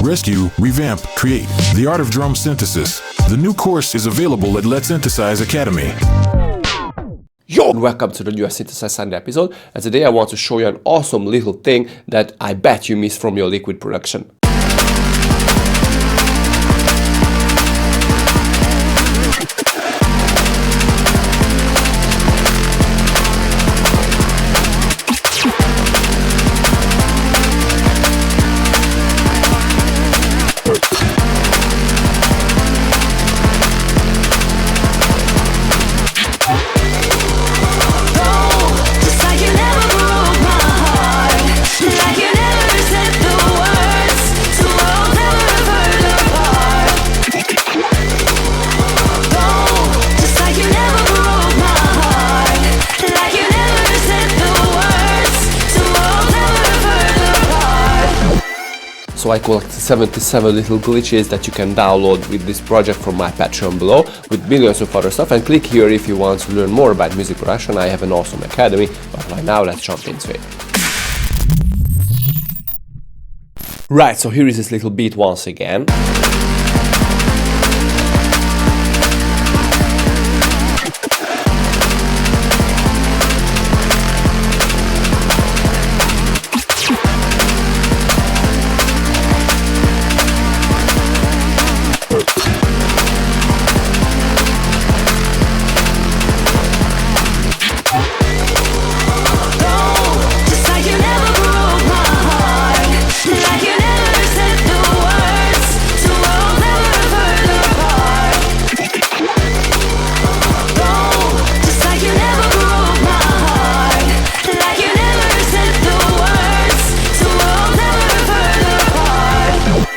rescue, revamp, create. The art of drum synthesis. The new course is available at Letsynthesize Academy. Yo, and welcome to the new Synthesize Sunday episode. And today I want to show you an awesome little thing that I bet you miss from your liquid production. So I collected 77 little glitches that you can download with this project from my Patreon below, with millions of other stuff, and click here if you want to learn more about music production. I have an awesome academy, but right now let's jump into it. Right, so here is this little beat once again.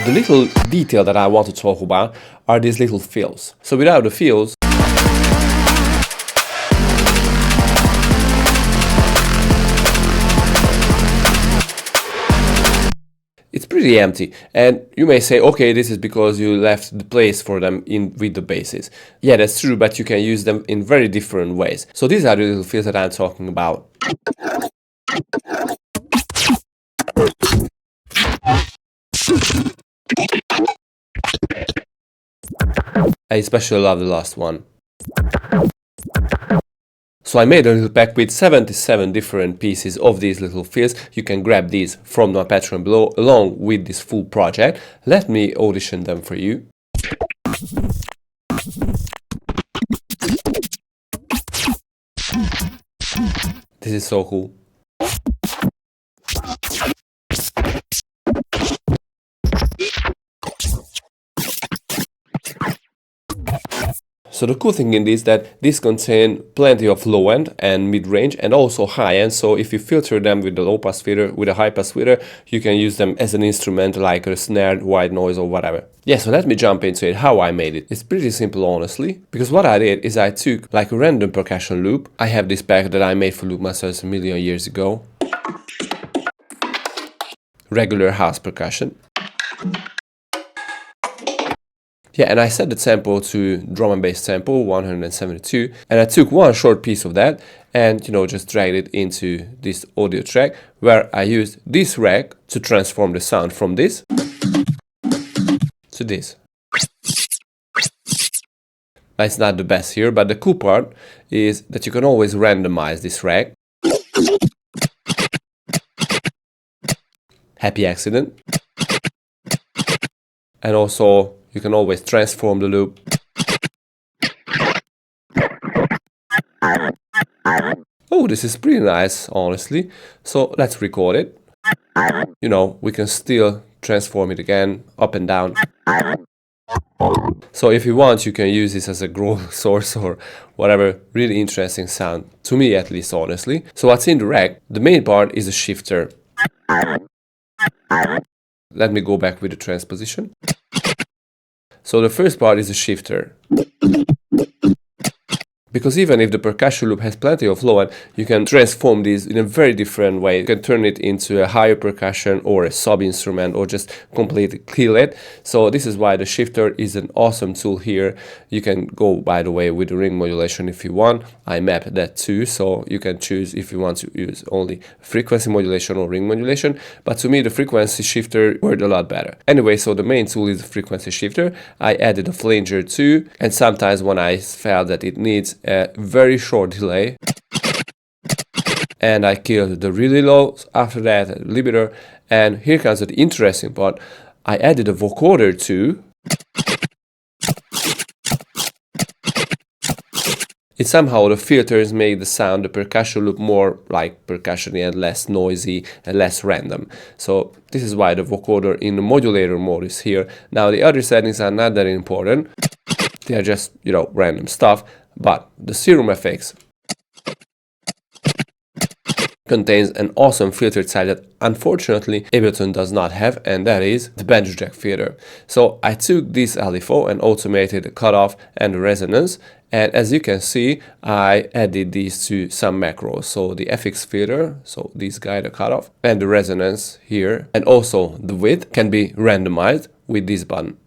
The little detail that I want to talk about are these little fills. So without the fills, it's pretty empty. And you may say, okay, this is because you left the place for them in with the basses. Yeah, that's true, but you can use them in very different ways. So these are the little fills that I'm talking about. I especially love the last one. So I made a little pack with 77 different pieces of these little fills. You can grab these from my Patreon below along with this full project. Let me audition them for you. This is so cool. So the cool thing in this is that this contains plenty of low end and mid range and also high end. So if you filter them with the low pass filter, with a high pass filter, you can use them as an instrument like a snare, white noise or whatever. Yeah, so let me jump into it, how I made it. It's pretty simple honestly, because what I did is I took like a random percussion loop. I have this pack that I made for Loop Masters a million years ago. Regular house percussion. Yeah, and I set the tempo to drum and bass tempo 172, and I took one short piece of that and just dragged it into this audio track where I used this rack to transform the sound from this to this. It's not the best here, but the cool part is that you can always randomize this rack. Happy accident. And also you can always transform the loop. Oh, this is pretty nice, honestly. So let's record it. We can still transform it again, up and down. So if you want, you can use this as a growth source or whatever. Really interesting sound, to me at least, honestly. So what's in the rack? The main part is a shifter. Let me go back with the transposition. So the first part is a shifter. Because even if the percussion loop has plenty of low end, you can transform these in a very different way. You can turn it into a higher percussion or a sub-instrument or just completely kill it. So this is why the shifter is an awesome tool here. You can go, by the way, with the ring modulation if you want. I map that too, so you can choose if you want to use only frequency modulation or ring modulation. But to me, the frequency shifter worked a lot better. Anyway, so the main tool is the frequency shifter. I added a flanger too, and sometimes when I felt that it needs a very short delay, and I killed the really low, after that a limiter, and here comes the interesting part. I added a vocoder too. It somehow the filters make the sound, the percussion loop more like percussion and less noisy and less random. So this is why the vocoder in the modulator mode is here. Now the other settings are not that important. They are just, you know, random stuff. But the Serum effects contains an awesome filtered side that unfortunately Ableton does not have, and that is the band reject filter. So I took this LFO and automated the cutoff and the resonance, and as you can see, I added these to some macros. So the FX filter, so this guy, the cutoff, and the resonance here, and also the width can be randomized with this button.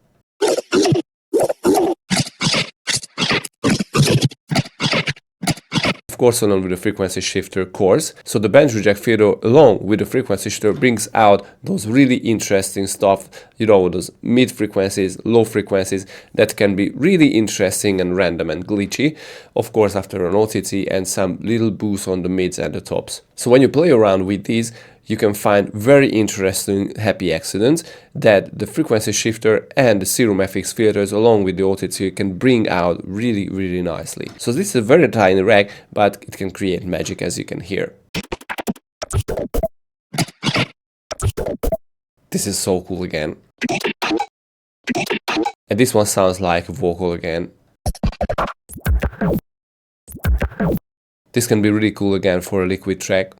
Of course, along with the frequency shifter course. So the band reject filter along with the frequency shifter brings out those really interesting stuff, you know, those mid frequencies, low frequencies that can be really interesting and random and glitchy. Of course, after an OTT and some little boost on the mids and the tops. So when you play around with these, you can find very interesting happy accidents that the frequency shifter and the Serum FX filters along with the OTT can bring out really, really nicely. So this is a very tiny rack, but it can create magic, as you can hear. This is so cool again. And this one sounds like a vocal again. This can be really cool again for a liquid track.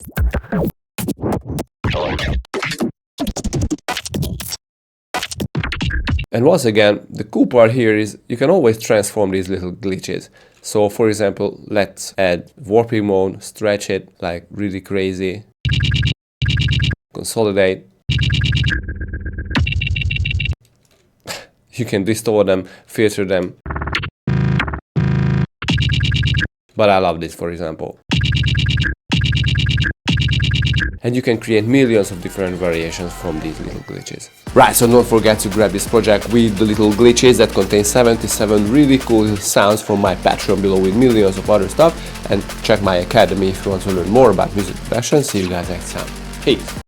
And once again, the cool part here is you can always transform these little glitches. So for example, let's add warping mode, stretch it like really crazy, consolidate. You can distort them, filter them. But I love this, for example. And you can create millions of different variations from these little glitches. Right, so don't forget to grab this project with the little glitches that contain 77 really cool sounds from my Patreon below with millions of other stuff. And check my academy if you want to learn more about music production. See you guys next time. Peace!